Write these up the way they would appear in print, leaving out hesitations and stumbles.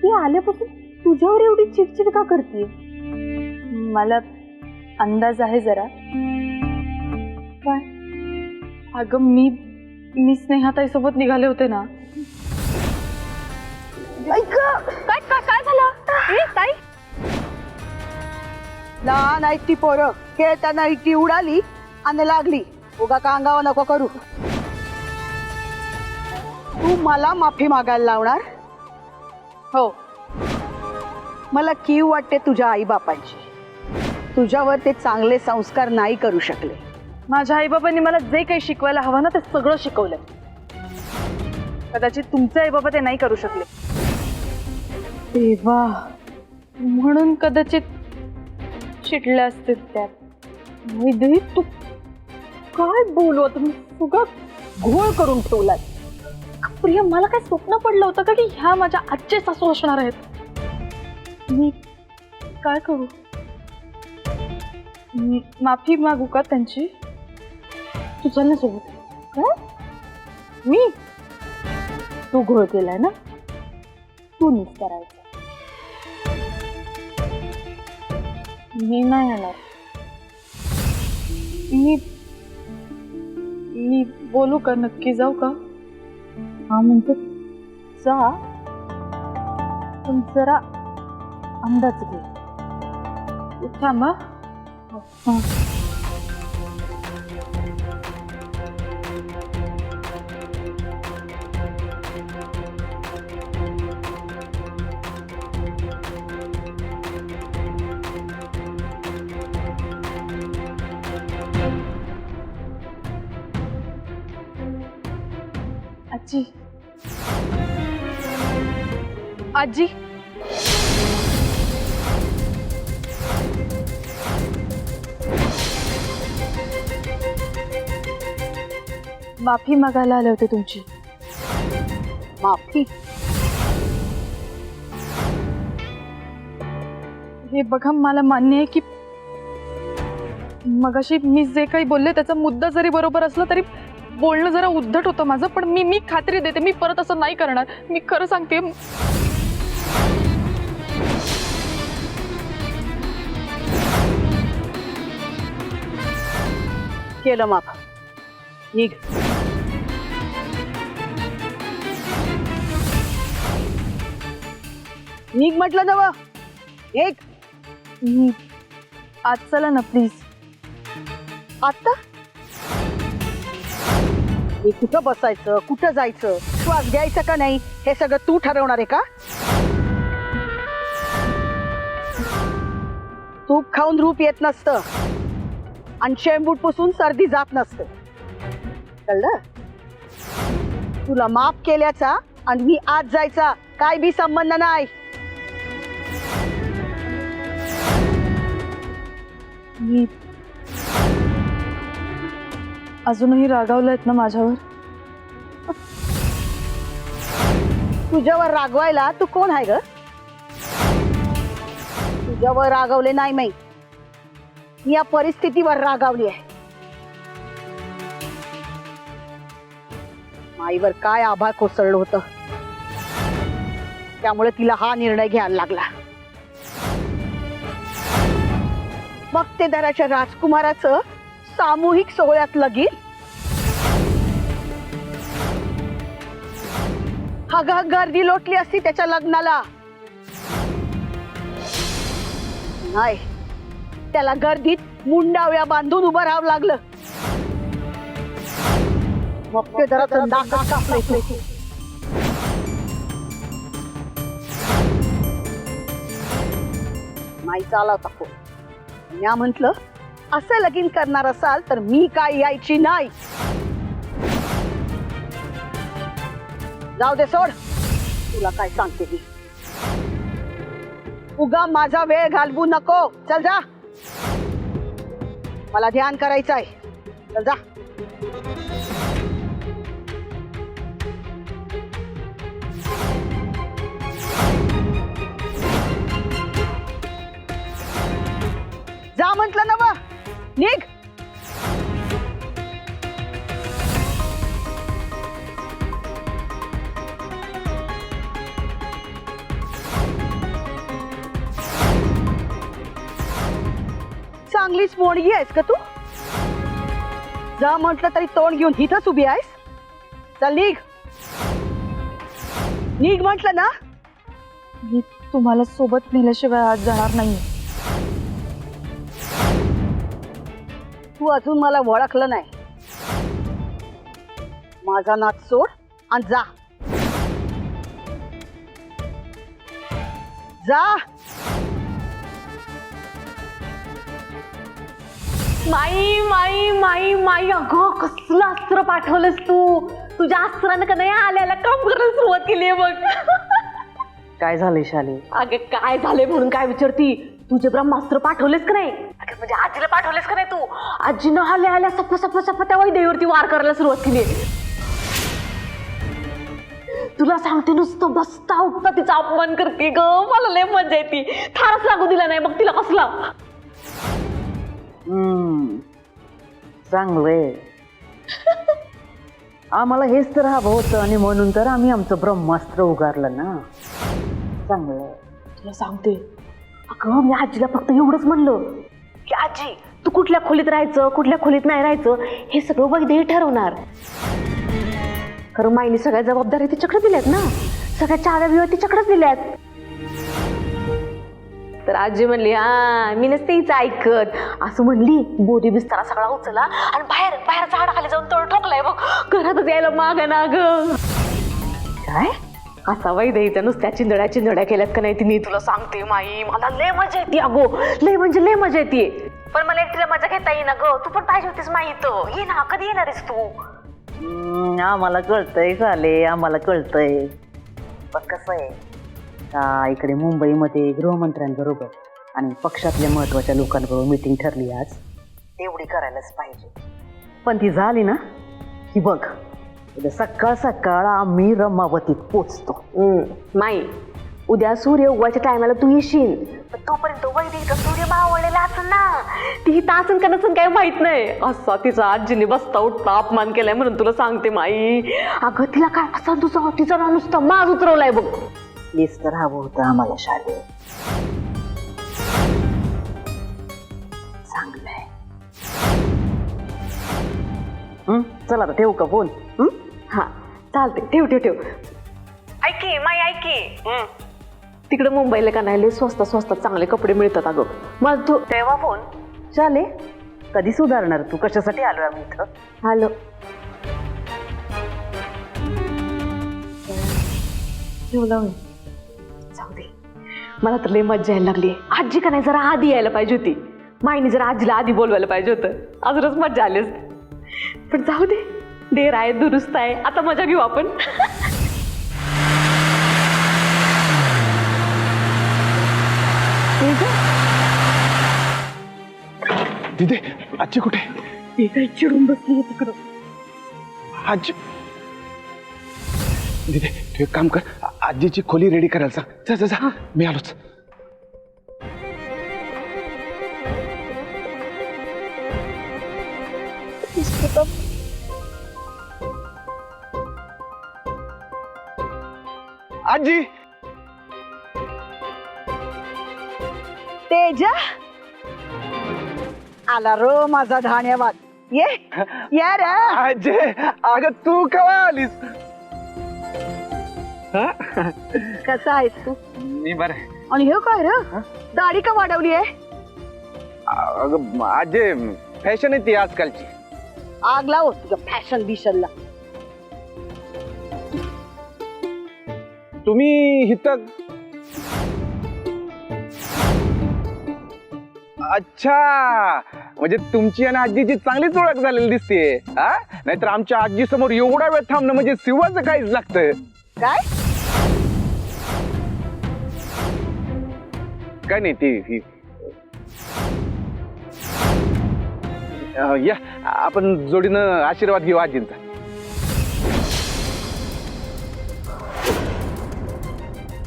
ती आल्यापासून तुझ्यावर एवढी चिडचिड का करते? मला अंदाज आहे जरा. काय? अगं मी स्नेहाताई सोबत निघाले होते ना. काय काय काय झालं? ताई लहान आहेत ती पोरं, खेळताना ती उडाली आणि लागली. उगा का अंगावर नको करू. तू मला माफी मागायला लावणार? हो. मला कीव वाटते तुझ्या आई बापांची. तुझ्यावर ते चांगले संस्कार नाही करू शकले. माझ्या आईबाबांनी मला जे काही शिकवायला हवं ना ते सगळं शिकवलंय. कदाचित तुमचे आईबाबा ते नाही करू शकले. देवा, म्हणून कदाचित चिडले असतील त्यात. वैदेही, तू काय बोलू? तुम्ही सगळं घोळ करून ठेवलाय. प्रिया, मला काय स्वप्न पडलं होतं का की ह्या माझ्या आजचे सासू असणार आहेत? मी काय करू? माफी मागू का त्यांची? तू चल ना सोबत. काय? मी? तू घोळ केलाय ना, तू नीट करायचं. मी नाही येणार. मी बोलू का? नक्की जाऊ का? हा म्हणजे जा, पण जरा अंदाज घे. थांबा. हा. आजी, आजी, माफी मागायला आले होते तुमची. माफी? हे बघा, मला मान्य आहे की मगाशी मी जे काही बोलले त्याचा मुद्दा जरी बरोबर असला तरी बोलणं जरा उद्धट होतं माझं. पण मी खात्री देते, मी परत असं नाही करणार. मी खरं सांगते. केलं माफ. निघ. निघ म्हटलं नव. एक आज चला ना प्लीज. आता हे कुठं बसायचं, कुठं जायचं, श्वास घ्यायचा का नाही, हे सगळं तू ठरवणार आहे का? तूप खाऊन रूप येत नसतं आणि शेंबूट पुसून सर्दी जात नसते. कळलं? तुला माफ केल्याचा आणि मी आज जायचा काय बी संबंध नाही. मी अजूनही रागावलेत ना माझ्यावर? तुझ्यावर रागवायला तू कोण आहे ग? तुझ्यावर रागवले नाही मी या परिस्थितीवर रागावली आहे. माईवर काय आभाळ कोसळलं होतं, त्यामुळे तिला हा निर्णय घ्यायला लागला. मग ते दराच्या राजकुमाराचं सामूहिक सोहळ्यात लगीन. गर्दी लोटली असती त्याच्या लग्नाला. नाही, त्याला गर्दीत मुंडाव्या बांधून उभं राहावं लागलं. मग ते दराचं नाक कापलं. नाही चालवता फोन. म्या म्हंटल, असं लगीन करणार असाल तर मी काय यायची नाही. जाऊ दे, सोड. तुला काय सांगते मी. उगा माझा वेळ घालवू नको. चल जा, मला ध्यान करायचं आहे. चल जा. जा म्हटलं ना बा. निघ. चांगलीच मोडगी आहेस का तू? जा म्हटलं तरी तोंड घेऊन इथंच उभी आहेस. चल निघ, निघ म्हटलं ना. मी तुम्हाला सोबत नेल्याशिवाय आज जाणार नाही. तू अजून मला ओळखलं नाही. माझा नाच सोड आणि जा. जा. माई माई माई माई, अगं कसलं अस्त्र पाठवलंस तू. तुझ्या अस्त्रानं का नाही आल्याला काम करायला सुरुवात केली आहे बघ. काय झालंय शाले? अगं काय झालंय म्हणून काय विचारती. तुझे ब्रह्मास्त्र पाठवलेस का नाही? अगं म्हणजे आजीला पाठवलेस का नाही तू? आजीनं आल्या आल्या सप्प सप्प सप्प त्या वैदेवीवरती वार करायला सुरुवात केली. तुला सांगते नुसतं बसता उठता तिचा अपमान करते ग. मला लय मजा येते. थारच लागू दिला नाही मग तिला कसला. चांगलंय. आम्हाला हेच तर हवं होतं आणि म्हणून तर आम्ही आमचं ब्रह्मास्त्र उगारलं ना. चांगलंय. तुला सांगते अगं मी आजीला फक्त एवढंच म्हणलं की आजी तू कुठल्या खोलीत राहायचं कुठल्या खोलीत नाही राहायचं हे सगळं वैदेही ठरवणार. खरं माईने सगळ्या जबाबदाऱ्या तिच्याकडे दिल्यात ना. सगळ्या चाव्या बिव्या तिच्याकडेच दिल्यात. तर आजी म्हणली हा मी नसते हिचं ऐकत असं म्हणली. बोरी बिस्तारा सगळा उचला आणि बाहेर बाहेर झाडाखाली जाऊन तळ ठोकलाय बघ. घरातच यायला माग ना ग. काय असा वैदेहीच्या नुसत्या चिंधड्या चिंधड्या केल्यात का नाही तिने. तुला सांगते माई मला लय मजा येते अगो. लय म्हणजे लय मजा येते. पण मला एकटीला मजा घेता येईना ग. तू पण पाहिजे होतीस माई. तर ये ना कधी येणार आहेस तू? आम्हाला कळतंय शाले, आम्हाला कळतंय. पण कसं आहे इकडे मुंबईमध्ये गृहमंत्र्यांबरोबर आणि पक्षातल्या महत्वाच्या लोकांबरोबर मीटिंग ठरली आज. तेवढी करायलाच पाहिजे. पण ती झाली ना की बघ उद्या सकाळ सकाळ आम्ही रमावतीत पोचतो. माई उद्या सूर्य उगवायच्या टायमाला तू येशील. पण तोपर्यंत वैदिकचा सूर्य मावळलेला असेल ना. ती तासन का नसन काय माहित नाही. असा तिचा आजीने बसता उठता अपमान केलाय म्हणून तुला सांगते माई. अगं तिला काय असा तुझा तिचा ना नुसता माज उतरवलाय बघ. हेच तर हवं होतं आम्हाला शाले. चांगलंय. चला आता ठेवू का फोन? हा चालते ठेव ठेव ठेव. ऐकी माई ऐकी. तिकडे मुंबईला का नाही स्वस्तात स्वस्तात चांगले कपडे मिळतात अगं. मग तू तेव्हा फोन शाले कधी सुधारणार तू? कशासाठी आलोय आम्ही इथं? हॅलो जाऊ दे. मला तर लय मज्जा यायला लागली. आजी का नाही जरा आधी यायला पाहिजे होती. माईने जरा आजीला आधी बोलवायला पाहिजे होतं. अजूनच मज्जा आली असती. पण जाऊ दे. देर आहे दुरुस्त आहे. आता मजा घेऊ आपण. दिदे आजी कुठे? ती काही चिडून बसली तिकडं. आजी दिदे तू एक काम कर, आजीची खोली रेडी करायला सांग. जा जा जा मी आलोच. आजी तेजा आला रो माझा धान्यवाद. ये ये रे. आजी अगं तू केव्हा आलीस? कसा आहेस तू? मी बरं. आणि हे काय रे दाढी का वाढवली आहे? अगं आजी फॅशन आहे ती आजकालची. आग लाव तुझ्या फॅशन बिशनला. तुम्ही इथं? अच्छा म्हणजे तुमची आणि आजीची चांगलीच ओळख झालेली दिसते. नाहीतर आमच्या आजी समोर एवढा वेळ थांबणं म्हणजे शिवाचं काहीच लागतं. काय नाही ती या आपण जोडीनं आशीर्वाद घेऊ आजींचा.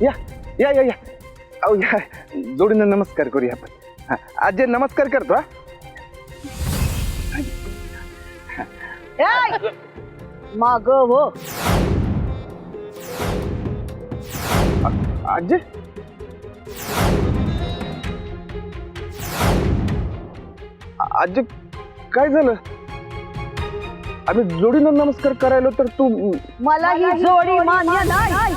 या या या या अहो या जोडीनं नमस्कार करूया आपण. आजी नमस्कार करतो. माग हो आजी. आजी काय झालं? आम्ही जोडीनं नमस्कार करायला तर तू मला ही जोडी मान्य नाही.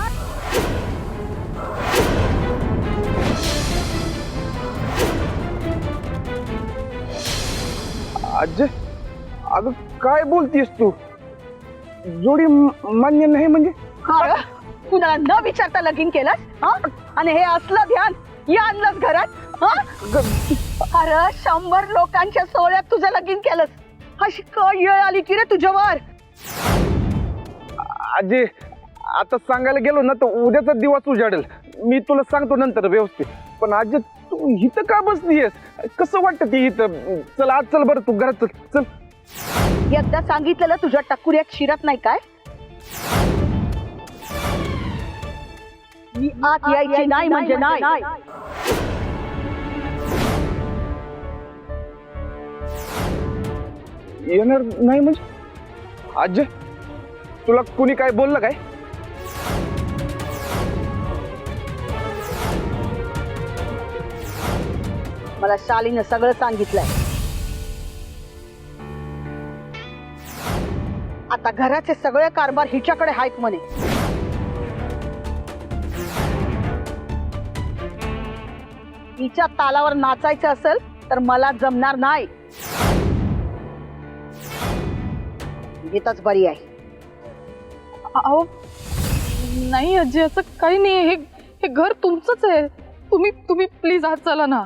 आजी अगं काय बोलतीस तू? जोडी मान्य नाही म्हणजे? अरे, कुणाला न विचारता लगीन केलंस हा? आणि हे असलं ध्यान या आणलंस घरात हा? अरे 100 लोकांच्या सोहळ्यात तुझं लगीन केलंस. अशी काय वेळ आली की रे तुझ्यावर? आजी आता सांगायला गेलो ना तर उद्याचा दिवस उजाडेल. मी तुला सांगतो नंतर व्यवस्थित. पण आजी तू इथं का बसलीयस? कसं वाटतं ती इथं? चल आज चल बरं तू घरात चल चल. एकदा सांगितलेलं तुझ्या टकुऱ्यात शिरत नाही काय? मी आत यायची नाही म्हणजे नाही. येणार नाही म्हणजे? आजी तुला कुणी काय बोललं काय? मला शालीनं सगळं सांगितलंय. आता घराचे सगळे कारभार हिच्याकडे आहेत म्हणे. हिच्या तालावर नाचायचं असेल तर मला जमणार नाही. गीताच बरी आहे. अहो नाही आजी, असं काही नाही. हे घर तुमचंच आहे. तुम्ही प्लीज आज चला ना.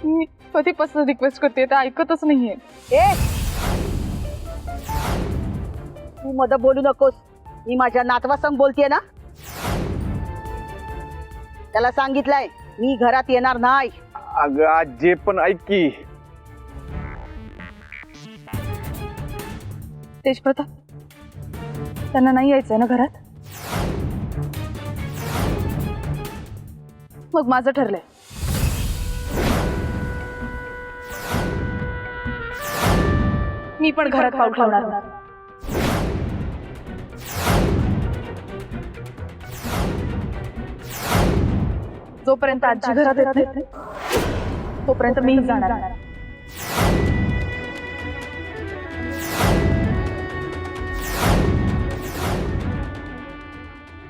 मी कधीपासून रिक्वेस्ट करते, ते ऐकतच नाहीये. ए तू मध्ये बोलू नकोस. मी माझ्या नातवासंग बोलतेय ना. त्याला सांगितलंय मी घरात येणार नाही. अगं आजी पण ऐक की. तेजप्रताप, त्यांना नाही यायचंय ना घरात? मग माझं ठरलंय. मी पण घरात पाऊल ठेवणार. जोपर्यंत आजी घरात येत नाही तोपर्यंत मी जाणार.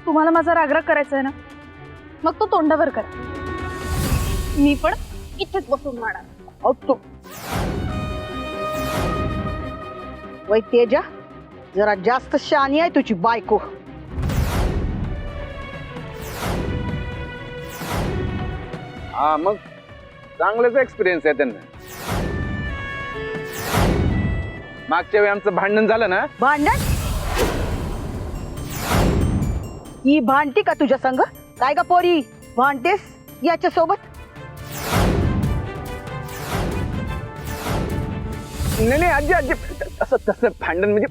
तुम्हाला माझा रागराग करायचा आहे ना, मग तो तोंडावर करा. मी पण इथेच बसून राहणार. अहो, तू वै तेजा, जरा जास्त शहाणी आहे तुझी बायको. हा मग चांगलाच एक्सपिरियन्स आहे त्यांना. मागच्या वेळी आमचं भांडण झालं ना. भांडण? ही भांडती का तुझ्या संग? काय का पोरी भांडतेस याच्या सोबत? नाही नाही आजी आजी तसं तसं भांडण म्हणजे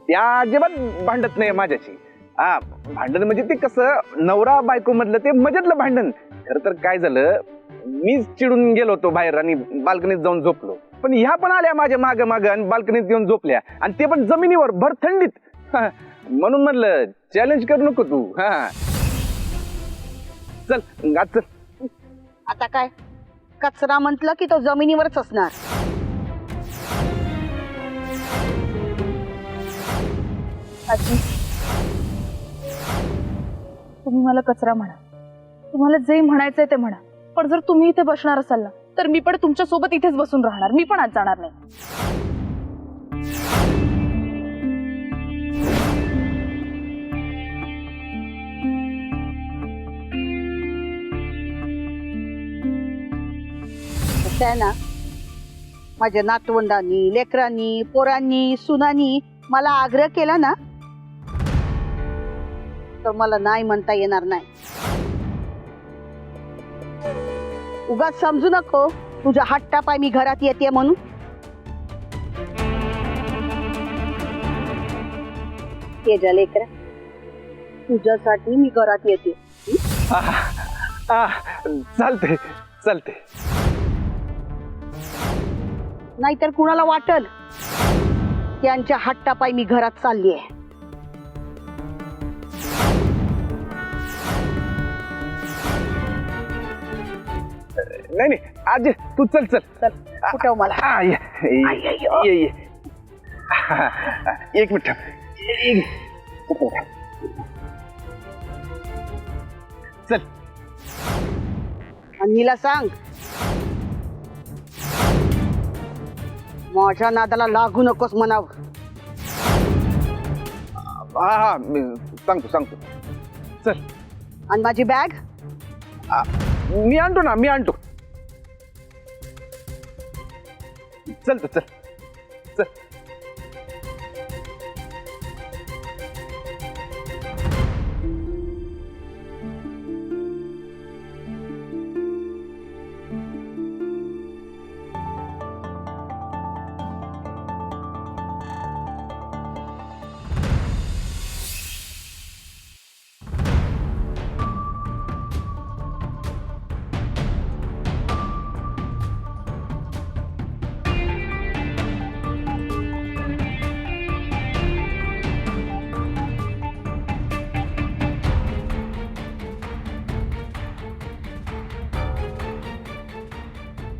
त्या अजिबात भांडत नाही माझ्याशी. हा भांडण म्हणजे ते कसं नवरा बायको मधलं ते मजेतलं भांडण. खरं तर काय झालं, मीच चिडून गेलो होतो बाहेर आणि बाल्कनीत जाऊन झोपलो. पण ह्या पण आल्या माझ्या माग माग आणि बाल्कनीत येऊन झोपल्या, आणि ते पण जमिनीवर भर थंडीत. म्हणून म्हणलं चॅलेंज करू नको तू. हा चल आज चल. आता काय कचरा म्हटलं की तो जमिनीवरच असणार. आजी, तुम्ही मला कचरा म्हणा, तुम्हाला जे म्हणायचंय ते म्हणा, पण जर तुम्ही इथे बसणार असाल ना तर मी पण तुमच्या सोबत इथेच बसून राहणार. मी पण आज जाणार नाही. आहे ना, माझ्या नातवंडांनी, लेकरांनी, पोरांनी, सुनांनी मला आग्रह केला ना तर मला नाही म्हणता येणार नाही. उगाच समजू नको तुझ्या हट्टापाय मी घरात येते म्हणून. तेजा लेकरा, तुझ्यासाठी मी घरात येते. चालते चालते. नाहीतर कुणाला वाटल त्यांच्या हट्टापायी मी घरात चालली आहे. नाही नाही आजी तू चल चल चल कुठं मला हा ये हा, एक मिनिट चल आणि हिला सांग माझ्या नादाला लागू नकोस म्हणाव. हा हा मी सांगतो चल आणि माझी बॅग मी आणतो चल चल चल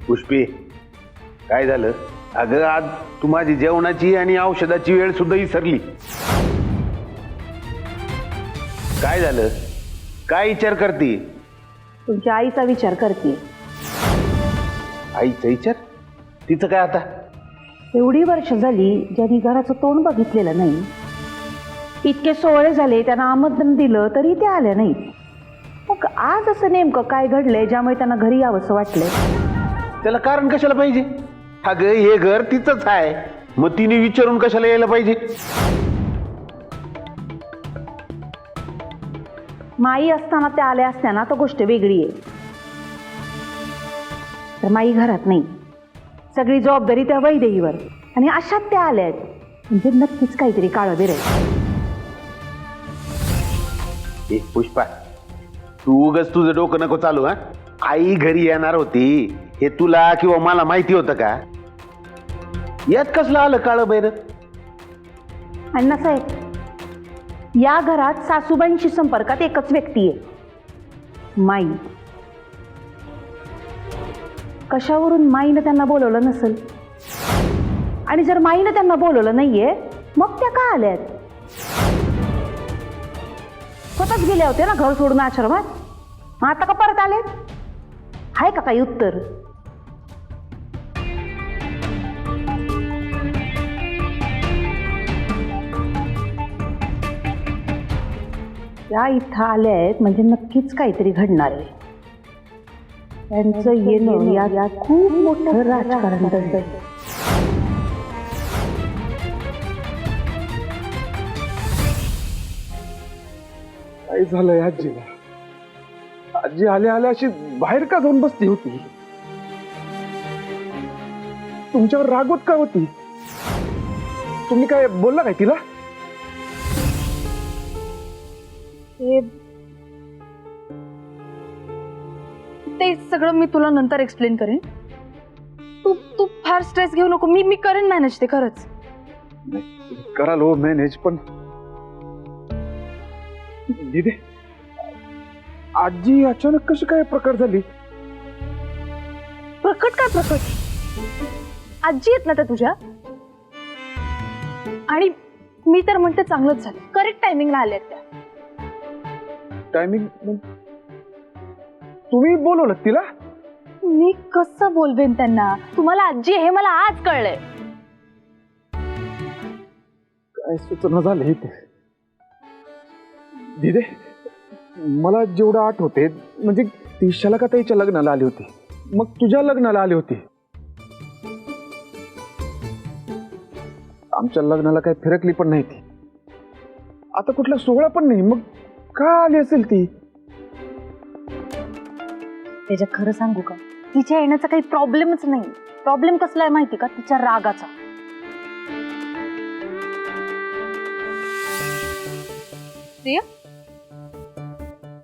पुष्पे काय झालं? अगं आज तू माझी जेवणाची आणि औषधाची वेळ सुद्धा विसरली. काय झालं? काय विचार करते? तुमच्या आईचा विचार करते. आईचा विचार? तिचं काय आता? एवढी वर्ष झाली ज्यांनी घराचं तोंड बघितलेलं नाही, इतके सोहळे झाले, त्यांना आमंत्रण दिलं तरी ते आल्या नाहीत. मग आज असं नेमकं काय घडलंय ज्यामुळे त्यांना घरी यावंसं वाटलंय? त्याला कारण कशाला पाहिजे? अगं हे घर तिचंच आहे, मग तिने विचारून कशाला यायला पाहिजे? माई असताना त्या आल्या असताना तर गोष्ट वेगळी आहे. तर माई घरात नाही, सगळी जबाबदारी त्या वैदेहीवर, आणि अशात त्या आल्या आहेत म्हणजे नक्कीच काहीतरी काळं बिरं. एक पुष्पा, तू उगाच तुझं डोकं नको चालू. हा, आई घरी येणार होती हे तुला किंवा मला माहिती होतं का? यात कसलं आलं काळं बैर? अण्णा साहेब, या घरात सासूबाईंशी संपर्कात एकच व्यक्ती आहे, माई. कशावरून माईनं त्यांना बोलवलं नसेल? आणि जर माईनं त्यांना बोलवलं नाहीये मग त्या का आल्यात? स्वतःच गेल्या होत्या ना घर सोडून आश्रमात, मग आता का परत आले? आहे का काही उत्तर? त्या इथं आल्या आहेत म्हणजे नक्कीच काहीतरी घडणार आहे. त्यांचं येणं यात खूप मोठं राजकारण दडलंय. काय झालंय आजीला? आजी आल्या आल्या अशी बाहेर का जाऊन बसली होती? तुमच्यावर रागवत का होती? तुम्ही काय बोलला काय तिला? ते सगळं मी तुला नंतर एक्सप्लेन करेन. तू फार स्ट्रेस घेऊ नको. मी करेन मॅनेज ते खरंच. कराल हो मॅनेज, पण दीदी आजी अचानक कशी काय प्रकार झाली? प्रकट काय प्रकट? आजी आहेत ना त्या तुझ्या, आणि मी तर म्हणते चांगलंच झालं, करेक्ट टायमिंगला आल्यात त्या. टायमिंग? तुम्ही बोलवलं तिला? मी कसं बोलवेन त्यांना? तुम्हाला आजी हे मला आज कळलंय. काय सूचना झाली इथे दिदे? मला जेवढं आठवते म्हणजे ती शलाकाताईच्या लग्नाला आली होती, मग तुझ्या लग्नाला आली होती. आमच्या लग्नाला काही फिरकली पण नाही ती. आता कुठला सोहळा पण नाही, मग का आली असेल ती? त्याच्या खरं सांगू का, तिच्या येण्याचा काही प्रॉब्लेमच नाही. प्रॉब्लेम कसला आहे माहिती का? तिच्या रागाचा. प्रिया,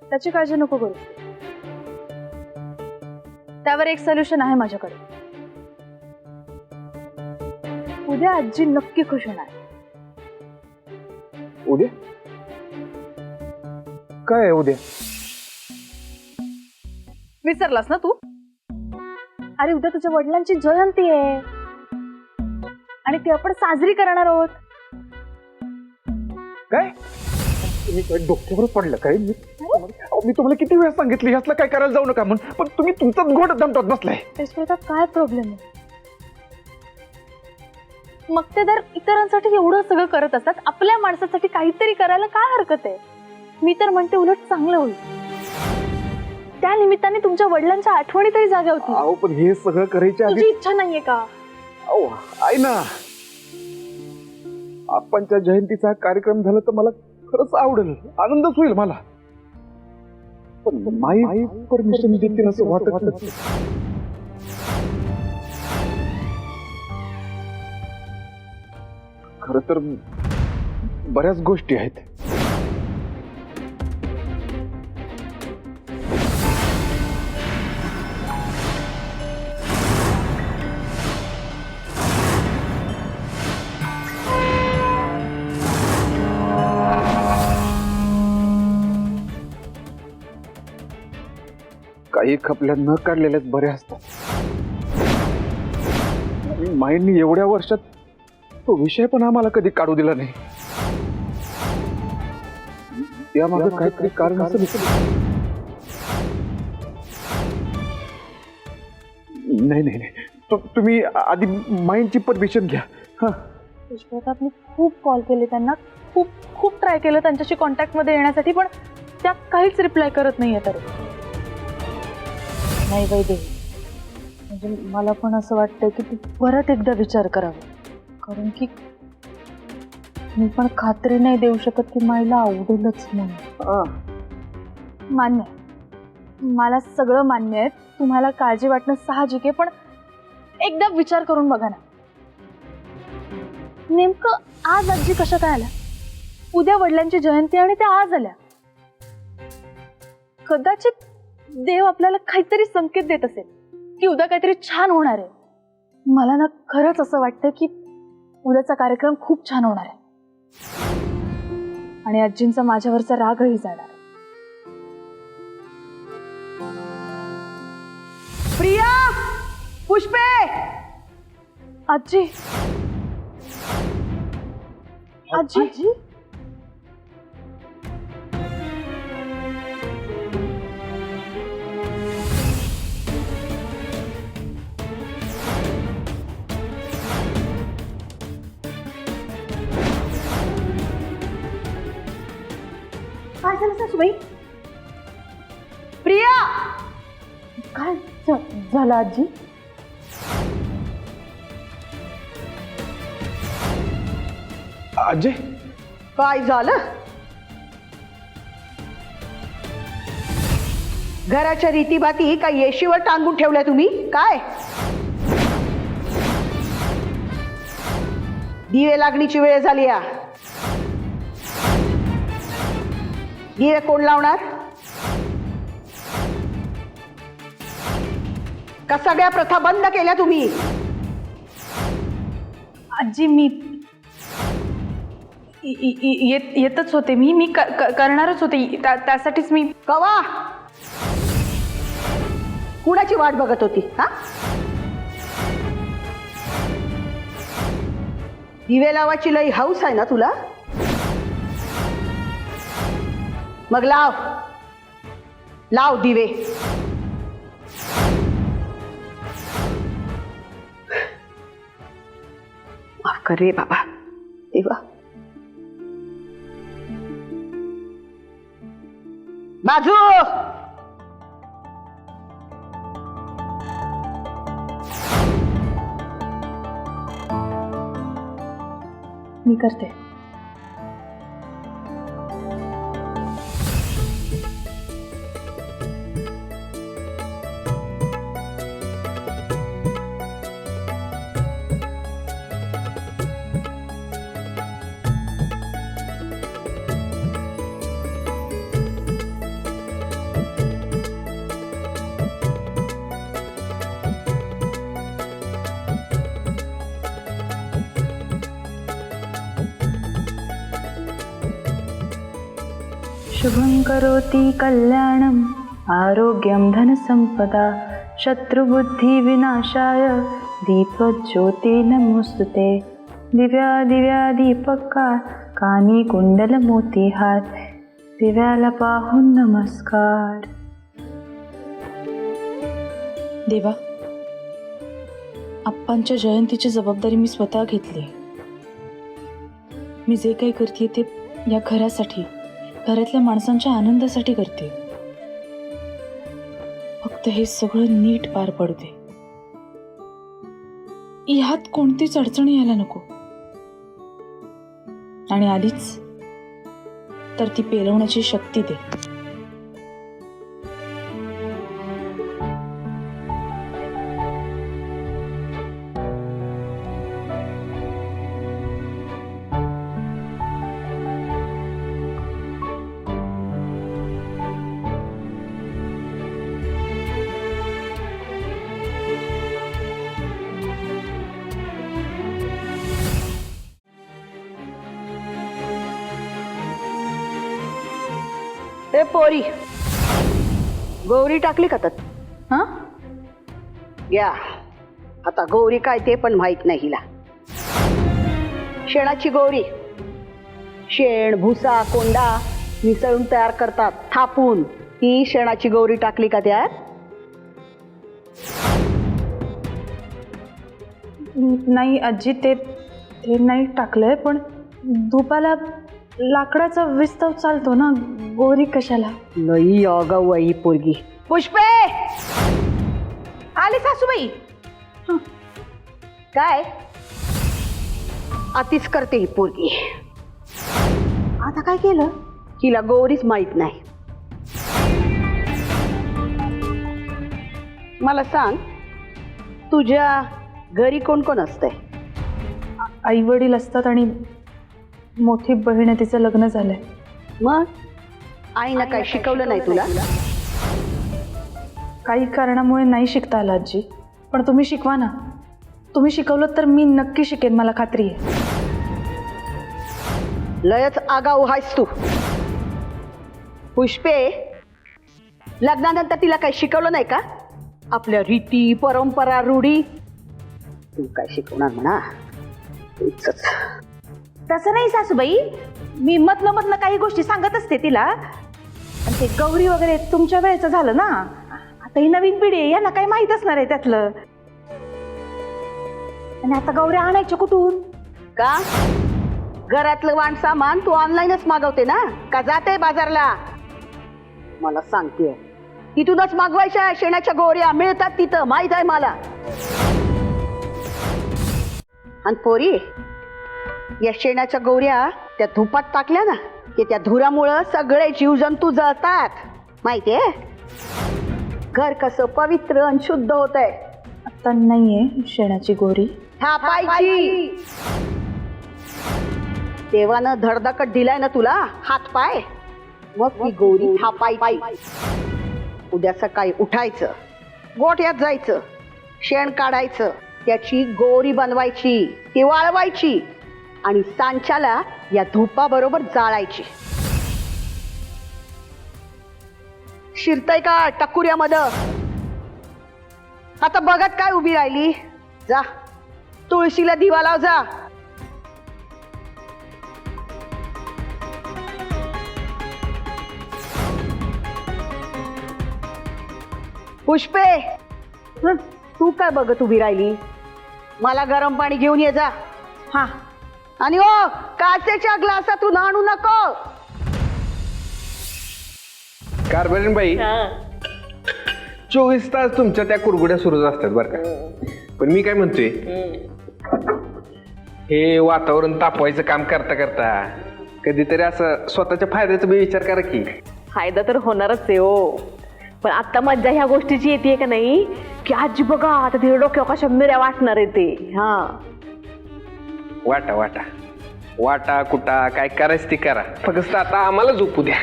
त्याची काळजी नको करू. त्यावर एक सोल्युशन आहे माझ्याकडे. उद्या आजी नक्की खुश होणार. उद्या काय आहे? उद्या विसरलास ना तू? अरे उद्या तुझ्या वडिलांची जयंती आहे आणि ती आपण साजरी करणार आहोत. काय तुम्ही काय डोक्यावर पडलं काय? मी तुम्हाला किती वेळा सांगितलं ह्यातलं काय करायला जाऊ नका म्हणून, पण तुम्ही तुमचाच घोट दमटत बसलाय. यशप्रिता काय प्रॉब्लेम आहे? मग ते जर इतरांसाठी एवढं सगळं करत असतात, आपल्या माणसासाठी काहीतरी करायला काय हरकत आहे? मी तर म्हणते उलट चांगलं होईल. त्या निमित्ताने तुमच्या वडिलांच्या आठवणी तरी जाग्या होतील. अहो पण हे सगळं करायच्या आधी तुझी इच्छा नाहीये का? अहो आहे ना, आपणच्या जयंतीचा कार्यक्रम झाला तर मला खरंच आवडेल, आनंदच होईल मला. पण माई परमिशन देतील असं वाटत नाही. खर तर बऱ्याच गोष्टी आहेत. काही खपल्या न काढलेल्याच बऱ्या असतात. आणि माईंनी एवढ्या वर्षात तो विषय पण आम्हाला कधी काढू दिला नाही. त्यामागे काहीतरी कारण असेल. नाही नाही नाही, तुम्ही आधी माईंची परमिशन घ्या. हा मी खूप कॉल केले त्यांना, खूप खूप ट्राय केलं त्यांच्याशी कॉन्टॅक्ट मध्ये येण्यासाठी, पण त्या काहीच रिप्लाय करत नाहीये. तर नाही वैदेही, म्हणजे मला पण असं वाटतं की तू परत एकदा विचार करावा, कारण की मी पण खात्री नाही देऊ शकत की माईला आवडेलच म्हणून. मान्य आहे, मला सगळं मान्य आहे, तुम्हाला काळजी वाटणं साहजिक आहे, पण एकदा विचार करून बघा ना. नेमकं आज आजी कशा काय आल्या? उद्या वडिलांची जयंती आणि त्या आज आल्या. कदाचित देव आपल्याला काहीतरी संकेत देत असेल की उद्या काहीतरी छान होणार आहे. मला ना खरंच असं वाटतं की उद्याचा कार्यक्रम खूप छान होणार आहे आणि आजींचा माझ्यावरचा रागही जाणार. प्रिया, पुष्पे, आजी आजी काय झालं सासूबाई? प्रिया, काय झालं आजी? अजय, काय झालं? घराच्या रीतीभाती काय येशीवर टांगून ठेवल्या तुम्ही? काय दिवे लागणीची वेळ झाली या. दिवे कोण लावणार? का सगळ्या प्रथा बंद केल्या तुम्ही? आजी मी येतच होते, मी करणारच होते, त्यासाठीच मी. कवा कुणाची वाट बघत होती? हा, दिवे लावायची लई हौस आहे ना तुला? मग लाव लाव दिवे. माफ कर रे बाबा देवा. बाजू. मी करते. शुभं करोति कल्याणं आरोग्यं धनसंपदा शत्रुबुद्धी विनाशाय दीपज्योती नमोस्तुते. दिव्या दिव्या दीपकार कानी कुंडल मोतीहार, दिव्याला पाहून नमस्कार. देवा, आप्पांच्या जयंतीची जबाबदारी मी स्वतः घेतली. मी जे काही करते ते या घरासाठी, घरातल्या माणसांच्या आनंदासाठी करते. फक्त हे सगळं नीट पार पडते. ह्यात कोणतीच अडचण यायला नको. आणि आलीच तर ती पेलवण्याची शक्ती दे. ए पोरी, गौरी टाकली का त्यात? हा, घ्या आता. गौरी काय ते पण माहित नाही हिला. शेणाची गौरी, शेण भुसा कोंडा मिसळून तयार करतात थापून. ही शेणाची गौरी टाकली का त्यात? नाही आजी, ते नाही टाकलंय, पण धुपाला लाकडाचा विस्तव चालतो ना, गोरी कशाला? लई अगाऊ पोरगी. पुष्पे, आले सासूबाई. काय अतिच करते ही पोरगी. आता काय केलं? हिला गौरीच माहित नाही. मला सांग, तुझ्या घरी कोण कोण असतंय? आई वडील असतात आणि मोठी बहीण आहे, तिचं लग्न झालंय. मग आईनं काय शिकवलं नाही तुला? काही कारणामुळे नाही शिकता आलं आजी, पण तुम्ही शिकवा ना. तुम्ही शिकवलं तर मी नक्की शिकेन, मला खात्री आहे. लयच आगाऊ आहेस तू. पुष्पे, लग्नानंतर तिला काही शिकवलं नाही का? आपल्या रीती परंपरा रूढी तू काय शिकवणार म्हणा? तसं नाही सासूबाई, मी मधनं काही गोष्टी सांगत असते तिला. आणि ते गौरी वगैरे तुमच्या वेळेचं झालं ना. आता ही नवीन पिढी आहे, यांना काही माहित असणार आहे त्यातलं. आणि आता गौरी आणायच्या कुठून? का घरातलं वाण सामान तू ऑनलाईनच मागवते ना, का जाते बाजारला? मला सांगते, तिथूनच मागवायच्या. शेणाच्या गोऱ्या मिळतात तिथं, माहित आहे मला. आणि पोरी, या शेणाच्या गौऱ्या त्या धुपात टाकल्या ना की त्या धुरामुळं सगळे जीवजंतू जळतात, माहितीये? घर कसं पवित्र आणि शुद्ध होत आहे. आता नाहीये शेणाची गोरी. थापायची. देवानं धडधाकट दिलाय ना तुला हात पाय, मग ती गोरी थापायची. उद्या सकाळी उठायचं, गोठ्यात जायचं, शेण काढायचं, त्याची गोरी बनवायची, ती वाळवायची आणि सांच्याला या धुपाबरोबर जाळायची. शिरतय का टकुऱ्यामध्ये? आता बघत काय उभी राहिली? जा तुळशीला दिवा लाव जा. पुष्पे, तू काय बघत उभी राहिली? मला गरम पाणी घेऊन ये जा. हा, आणि ओ, काचेच्या ग्लासातून आणू नको. कारभारीण बाई, 24 तास तुमच्या त्या कुरगुड्या सुरूच असतात बरं का. पण मी काय म्हणतोय, हे वातावरण तापवायचं काम करता करता कधीतरी असं स्वतःच्या फायद्याचा बी विचार करा की. फायदा तर होणारच आहे हो, पण आता मज्जा ह्या गोष्टीची येते का नाही की आजी बघा आता तिथे डोक्यावर कशा मिऱ्या वाटणार आहे ते. हा, वाटा वाटा वाटा कुटा काय करायचं ते करा, फक्त आता आम्हाला झोपू द्या.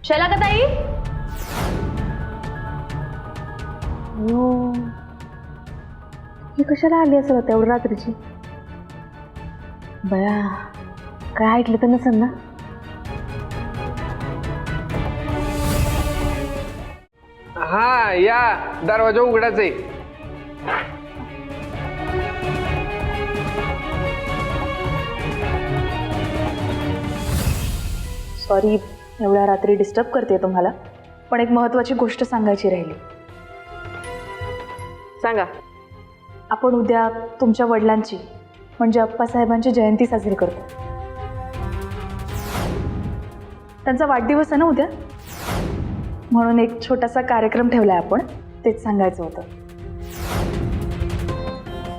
शला का ताई? ही कशाला आली असं तेवढं रात्रीची? बया, काय ऐकलं तर नसेल ना? हा या, दरवाजा उघडाच आहे. सॉरी एवढ्या रात्री डिस्टर्ब करते तुम्हाला, पण एक महत्त्वाची गोष्ट सांगायची राहिली. सांगा. आपण उद्या तुमच्या वडिलांची म्हणजे अप्पासाहेबांची जयंती साजरी करतो. त्यांचा वाढदिवस आहे ना उद्या, म्हणून एक छोटासा कार्यक्रम ठेवलाय आपण, तेच सांगायचं होतं.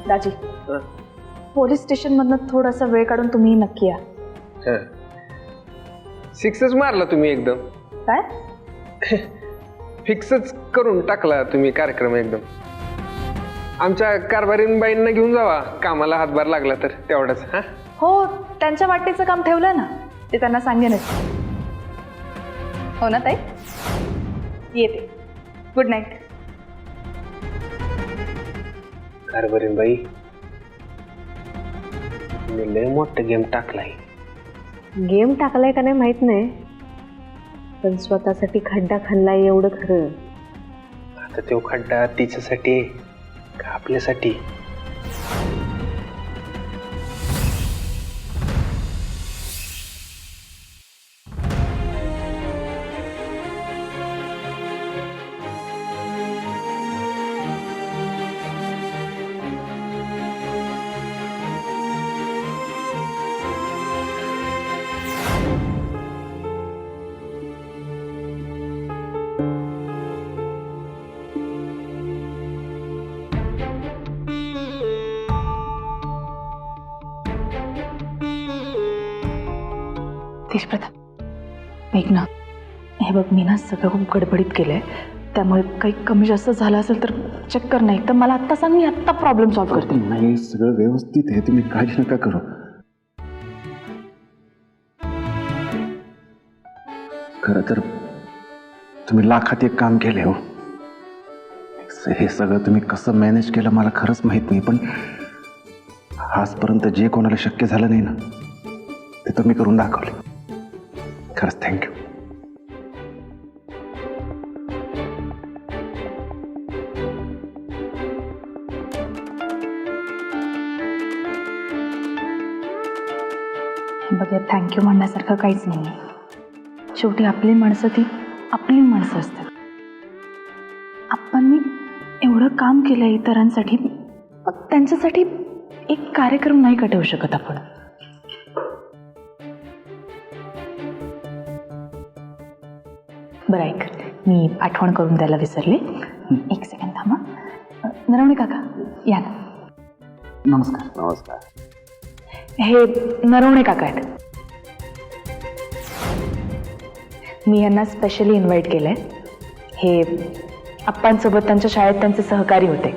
दाजी, पोलीस स्टेशनमधनं थोडासा वेळ काढून तुम्ही नक्की या. सिक्सच मारला तुम्ही एकदम. काय? फिक्सच करून टाकला तुम्ही कार्यक्रम एकदम. आमच्या कारभारीन बाईंना घेऊन जावा, कामाला हातभार लागला तर तेवढाच. हा हो, त्यांच्या वाटेचं काम ठेवलंय ना, ते त्यांना सांगेनच. हो ना ताई? येते. Good night. कारभारीन बाई, मी लय मोठं गेम टाकलाय. गेम टाकलाय का नाही माहित नाही, पण स्वतःसाठी खड्डा खाल्लाय एवढं खरं. आता तो खड्डा तिच्यासाठी का आपल्यासाठी? तेजप्रताप, ऐक ना, हे बघ, मी ना सगळं खूप गडबडीत केलंय, त्यामुळे काही कमी जास्त झालं असेल तर चेक कर. नाही तर मला आत्ता सांग, मी आत्ता प्रॉब्लेम सॉल्व्ह करते. नाही, सगळं व्यवस्थित आहे, तुम्ही काळजी नका करू. खरं तर तुम्ही लाखात एक काम केले हो. हे सगळं तुम्ही कसं मॅनेज केलं मला खरंच माहित नाही, पण आजपर्यंत जे कोणाला शक्य झालं नाही ना, ते तुम्ही करून दाखवले. खरंच थँक्यू. बघा, थँक्यू म्हणण्यासारखं काहीच नाही आहे. शेवटी आपली माणसं ती आपली माणसं असतात. आपण एवढं काम केलं इतरांसाठी, मग त्यांच्यासाठी एक कार्यक्रम नाही का ठेवू शकत आपण? बरं ऐक, मी आठवण करून द्यायला विसरले. एक सेकंड थांबा. नरवणे काका या ना. नमस्कार. नमस्कार. हे नरवणे काका आहेत. मी यांना स्पेशली इन्व्हाइट केलंय. हे आप्पांसोबत त्यांच्या शाळेत त्यांचे सहकारी होते,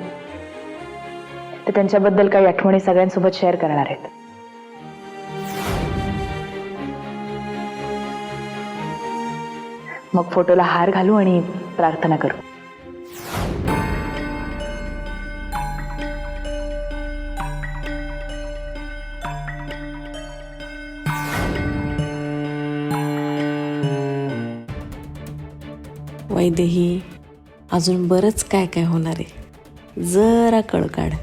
ते त्यांच्याबद्दल काही आठवणी सगळ्यांसोबत शेअर करणार आहेत. मग फोटोला हार घालू आणि प्रार्थना करू. वैदेही, अजून बरंच काय काय होणार आहे, जरा कळ काढ.